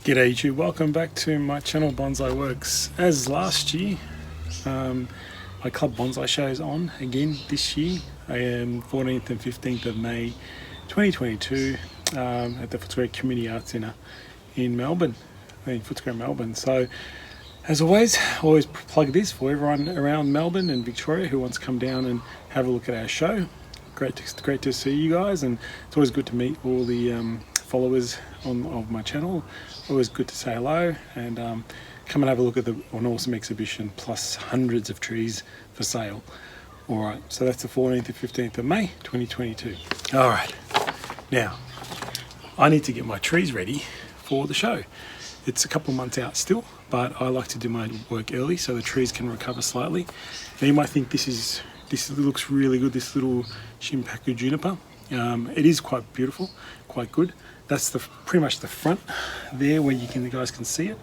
G'day YouTube, welcome back to my channel Bonsai Works. As last year, my club bonsai show is on again this year. I am 14th and 15th of May 2022 at the Footscray Community Arts Centre in Melbourne, in Footscray, Melbourne. So as always plug this for everyone around Melbourne and Victoria who wants to come down and have a look at our show. Great to see you guys, and it's always good to meet all the followers of my channel. Always good to say hello and come and have a look at an awesome exhibition plus hundreds of trees for sale. Alright, so that's the 14th and 15th of May 2022. Alright, now I need to get my trees ready for the show. It's a couple of months out still, but I like to do my work early so the trees can recover slightly. Now you might think this looks really good, this little shimpaku juniper. It is quite beautiful, quite good. That's pretty much the front there where you guys can see it.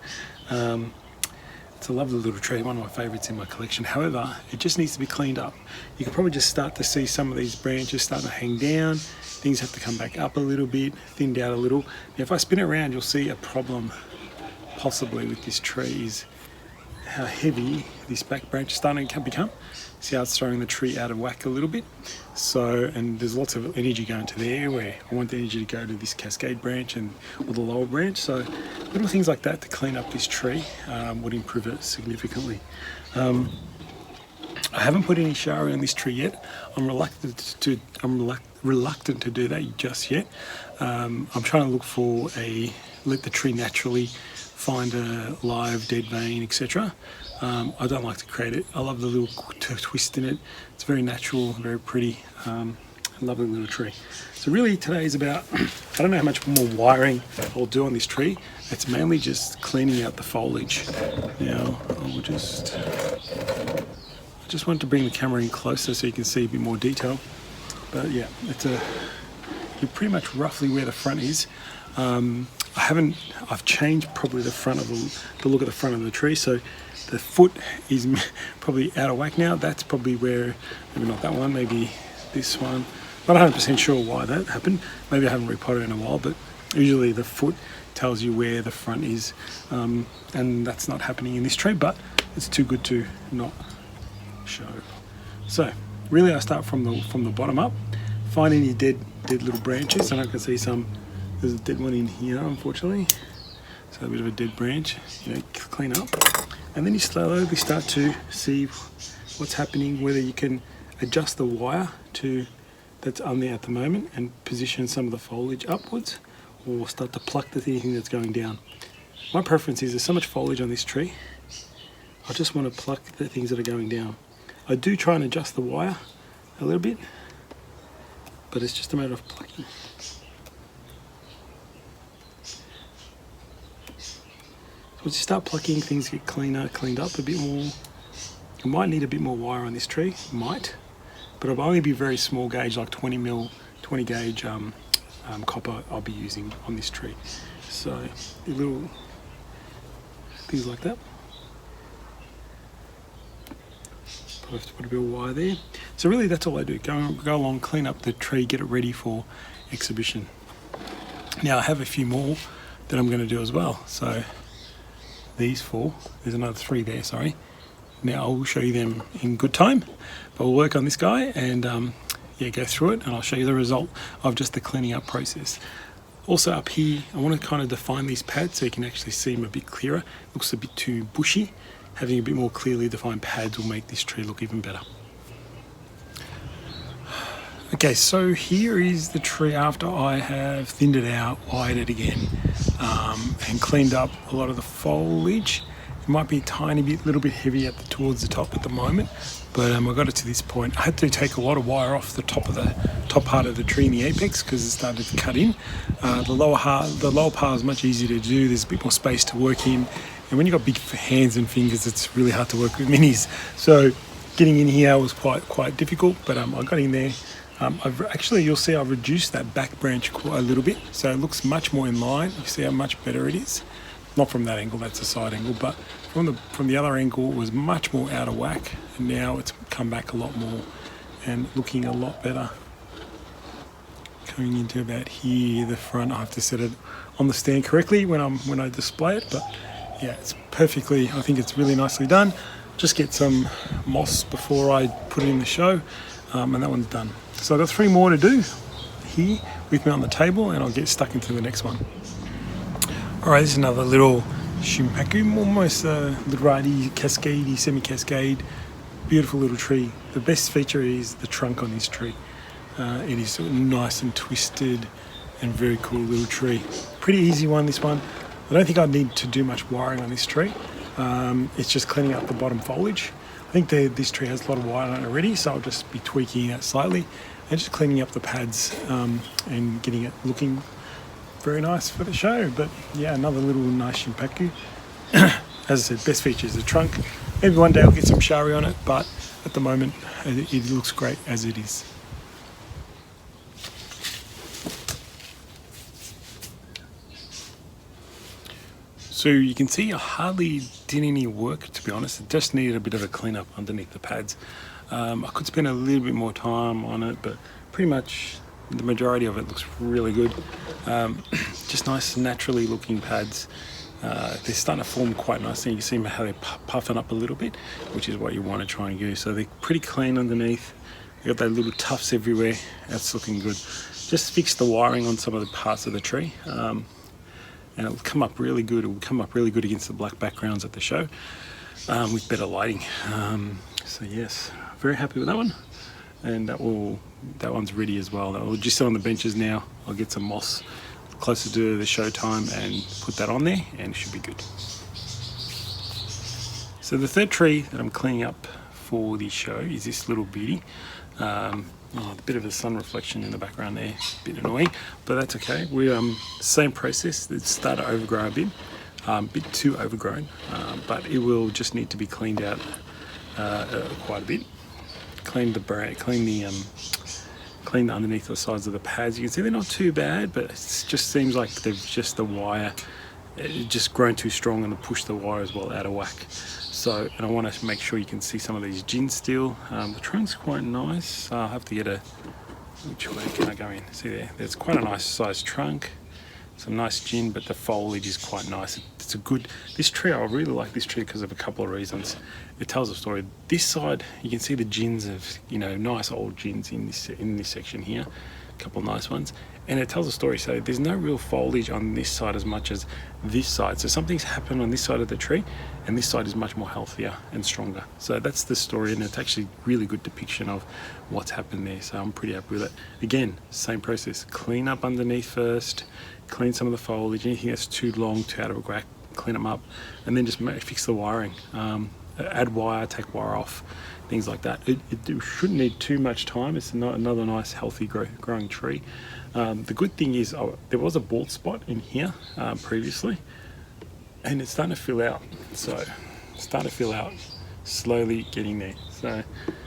It's a lovely little tree, one of my favourites in my collection. However, it just needs to be cleaned up. You can probably just start to see some of these branches starting to hang down. Things have to come back up a little bit, thinned out a little. Now, if I spin it around, you'll see a problem possibly with this tree is how heavy this back branch is starting to become. See how it's throwing the tree out of whack a little bit. So, and there's lots of energy going to there where I want the energy to go to this cascade branch or the lower branch. So little things like that to clean up this tree would improve it significantly. I haven't put any shower on this tree yet. I'm reluctant to do that just yet. I'm trying to look for let the tree naturally find a live dead vein, etc. I don't like to create it. I love the little twist in it. It's very natural, very pretty, lovely little tree. So really today is about, I don't know how much more wiring I'll do on this tree. It's mainly just cleaning out the foliage. Now I just want to bring the camera in closer so you can see a bit more detail. But yeah, you're pretty much roughly where the front is. I've changed probably the look of the front of the tree, so the foot is probably out of whack now. That's probably where, maybe not that one, maybe this one. Not 100% sure why that happened. Maybe I haven't repotted in a while, but usually the foot tells you where the front is, and that's not happening in this tree, but it's too good to not show. So really I start from the bottom up, find any dead little branches, and I can see there's a dead one in here, unfortunately. So a bit of a dead branch, clean up. And then you slowly start to see what's happening, whether you can adjust the wire that's on there at the moment and position some of the foliage upwards, or start to pluck the thing that's going down. My preference is there's so much foliage on this tree, I just want to pluck the things that are going down. I do try and adjust the wire a little bit, but it's just a matter of plucking. Once you start plucking, things get cleaned up a bit more. You might need a bit more wire on this tree, but it'll only be very small gauge, like 20 gauge copper I'll be using on this tree. So little things like that. Probably have to put a bit of wire there. So really that's all I do, go along, clean up the tree, get it ready for exhibition. Now I have a few more that I'm going to do as well. So these 4, there's another 3 there, sorry. Now I'll show you them in good time, but we'll work on this guy and go through it, and I'll show you the result of just the cleaning up process. Also up here, I want to kind of define these pads so you can actually see them a bit clearer. Looks a bit too bushy. Having a bit more clearly defined pads will make this tree look even better. Okay, so here is the tree after I have thinned it out, wired it again, and cleaned up a lot of the foliage. It might be a little bit heavy towards the top at the moment, but I got it to this point. I had to take a lot of wire off the top part of the tree in the apex because it started to cut in. The lower part is much easier to do. There's a bit more space to work in, and when you've got big hands and fingers, it's really hard to work with minis. So getting in here was quite difficult, but I got in there. You'll see I've reduced that back branch quite a little bit, so it looks much more in line. You see how much better it is. Not from that angle, that's a side angle, but from the other angle it was much more out of whack, and now it's come back a lot more and looking a lot better. Coming into about here, the front, I have to set it on the stand correctly when I display it. But yeah, it's perfectly, I think it's really nicely done. Just get some moss before I put it in the show, and that one's done. So I've got 3 more to do here with me on the table, and I'll get stuck into the next one. Alright, this is another little shimpaku, almost a literati, cascadey, semi-cascade, beautiful little tree. The best feature is the trunk on this tree. It is nice and twisted and very cool little tree. Pretty easy one, this one. I don't think I need to do much wiring on this tree. It's just cleaning up the bottom foliage. I think this tree has a lot of wire on it already, so I'll just be tweaking it slightly and just cleaning up the pads and getting it looking very nice for the show. But yeah, another little nice shimpaku. As I said, best feature is the trunk. Maybe one day I'll get some shari on it, but at the moment it looks great as it is. So you can see I hardly did any work, to be honest. It just needed a bit of a clean up underneath the pads. I could spend a little bit more time on it, but pretty much the majority of it looks really good. Just nice naturally looking pads. They're starting to form quite nicely. You can see how they're puffing up a little bit, which is what you want to try and do. So they're pretty clean underneath. You've got those little tufts everywhere. That's looking good. Just fix the wiring on some of the parts of the tree. And it'll come up really good. It will come up really good against the black backgrounds at the show with better lighting. So yes, very happy with that one. And that one's ready as well. That will just sit on the benches now. I'll get some moss closer to the show time and put that on there, and it should be good. So the third tree that I'm cleaning up for the show is this little beauty. A bit of a sun reflection in the background there, a bit annoying, but that's okay. We same process. It's started to overgrow a bit too overgrown, but it will just need to be cleaned out quite a bit. Clean the underneath the sides of the pads. You can see they're not too bad, but it just seems like they've just the wire, it just grown too strong and pushed the wire as well out of whack. So, and I want to make sure you can see some of these gins still. The trunk's quite nice. I'll have to get which way can I go in? See there, there's quite a nice sized trunk, some nice gin, but the foliage is quite nice. It's a good, this tree, I really like this tree because of a couple of reasons. It tells a story. This side, you can see the gins of, nice old gins in this section here, a couple of nice ones. And it tells a story, so there's no real foliage on this side as much as this side. So something's happened on this side of the tree, and this side is much more healthier and stronger. So that's the story, and it's actually really good depiction of what's happened there. So I'm pretty happy with it. Again, same process. Clean up underneath first, clean some of the foliage, anything that's too long, too out of whack, clean them up, and then just fix the wiring. Add wire, take wire off, things like that. It shouldn't need too much time. It's another nice, healthy, growing tree. The good thing is there was a bald spot in here previously, and it's starting to fill out. So it's starting to fill out, slowly getting there. So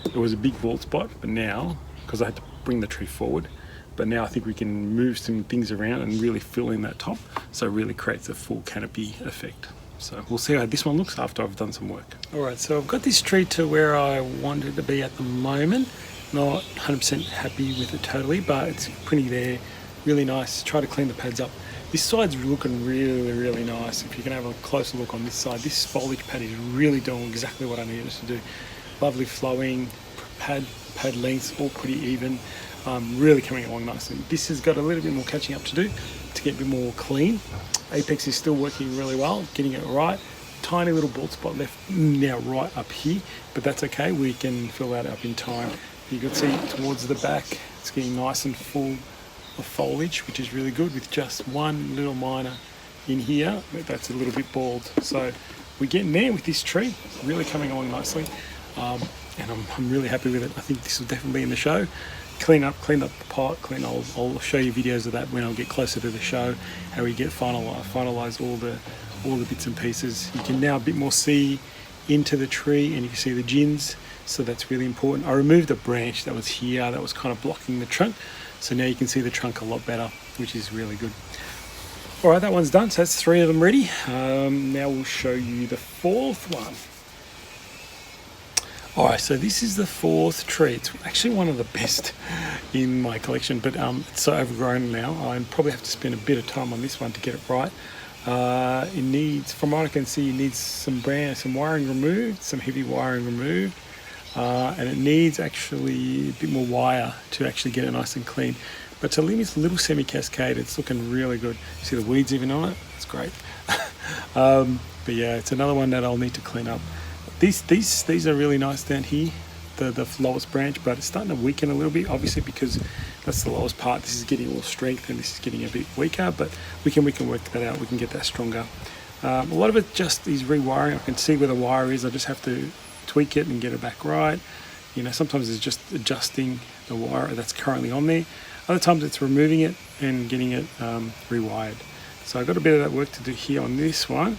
it was a big bald spot, but now, because I had to bring the tree forward, but now I think we can move some things around and really fill in that top, so it really creates a full canopy effect. So we'll see how this one looks after I've done some work. Alright, so I've got this tree to where I want it to be at the moment. Not 100% happy with it totally, but it's pretty there, really nice. Try to clean the pads up. This side's looking really, really nice. If you can have a closer look on this side, this foliage pad is really doing exactly what I needed it to do. Lovely flowing, pad lengths, all pretty even. Really coming along nicely. This has got a little bit more catching up to do to get a bit more clean. Apex is still working really well, getting it right. Tiny little bald spot left now right up here, but that's okay. We can fill that up in time. You can see towards the back, it's getting nice and full of foliage, which is really good, with just one little minor in here that's a little bit bald. So we're getting there with this tree, really coming along nicely, and I'm really happy with it. I think this will definitely be in the show. Clean up the pot, I'll show you videos of that when I'll get closer to the show, how we get finalize all the bits and pieces. You can now a bit more see into the tree, and you can see the gins, so that's really important. I removed a branch that was here that was kind of blocking the trunk, so now you can see the trunk a lot better, which is really good. Alright, that one's done, so that's 3 of them ready. Now we'll show you the 4th one. Alright, so this is the fourth tree. It's actually one of the best in my collection, but it's so overgrown now. I probably have to spend a bit of time on this one to get it right. It needs, from what I can see, it needs some wiring removed, some heavy wiring removed, and it needs actually a bit more wire to actually get it nice and clean. But to leave this little semi-cascade, it's looking really good. See the weeds even on it? It's great. But yeah, it's another one that I'll need to clean up. These are really nice down here, the lowest branch, but it's starting to weaken a little bit, obviously because that's the lowest part. This is getting all strength and this is getting a bit weaker, but we can work that out. We can get that stronger. A lot of it just is rewiring. I can see where the wire is. I just have to tweak it and get it back right. You know, sometimes it's just adjusting the wire that's currently on there. Other times it's removing it and getting it rewired. So I've got a bit of that work to do here on this one,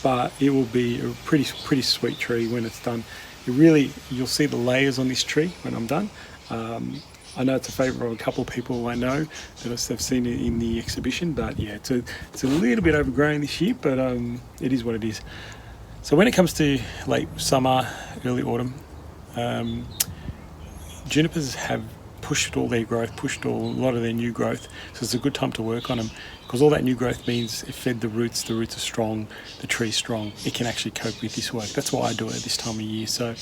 but it will be a pretty sweet tree when it's done. You'll see the layers on this tree when I'm done. I know it's a favourite of a couple of people I know that have seen it in the exhibition, but yeah, it's a little bit overgrown this year, but it is what it is. So when it comes to late summer, early autumn, junipers have pushed all their growth, a lot of their new growth, so it's a good time to work on them, because all that new growth means it fed the roots are strong, the tree's strong, it can actually cope with this work. That's why I do it at this time of year. So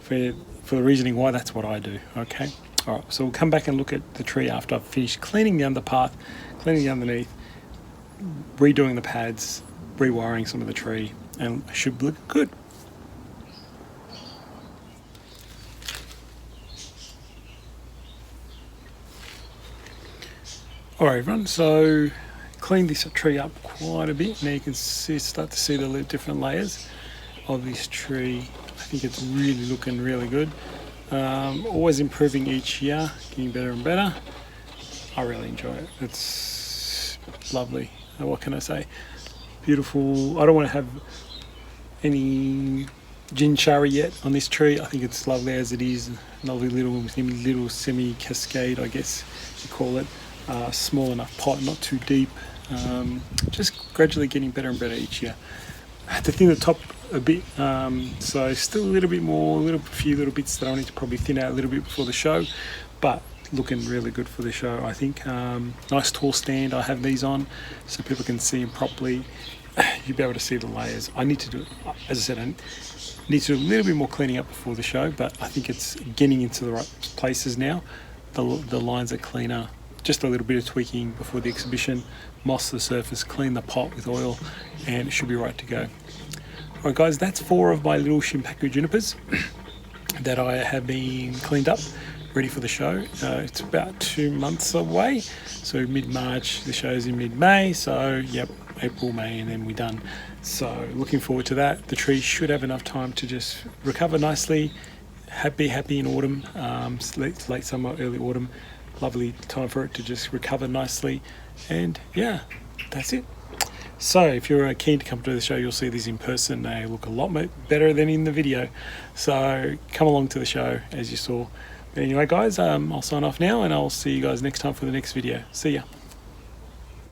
for the reasoning why, that's what I do. Okay, all right, so we'll come back and look at the tree after I've finished cleaning the underpath, cleaning the underneath, redoing the pads, rewiring some of the tree, and it should look good. Alright everyone, so cleaned this tree up quite a bit. Now you can start to see the different layers of this tree. I think it's really looking really good. Always improving each year, getting better and better. I really enjoy it. It's lovely. What can I say? Beautiful. I don't want to have any jinchari yet on this tree. I think it's lovely as it is. Lovely little semi-cascade, I guess you call it. Small enough pot, not too deep. Just gradually getting better and better each year. I had to thin the top a bit, so still a little bit more, a few little bits that I need to probably thin out a little bit before the show, but looking really good for the show, I think. Nice tall stand I have these on so people can see them properly. You'll be able to see the layers. I need to do, as I said, I need to do a little bit more cleaning up before the show, but I think it's getting into the right places now. The lines are cleaner. Just a little bit of tweaking before the exhibition, moss the surface, clean the pot with oil, and it should be right to go. Alright guys, that's 4 of my little shimpaku junipers that I have been cleaned up, ready for the show. It's about 2 months away, so mid-March, the show's in mid-May, so yep, April, May, and then we're done. So looking forward to that. The tree should have enough time to just recover nicely, happy in autumn, late summer, early autumn. Lovely time for it to just recover nicely, and yeah, that's it. So if you're keen to come to the show, you'll see these in person. They look a lot better than in the video, so come along to the show as you saw. But anyway guys, I'll sign off now and I'll see you guys next time for the next video. See ya.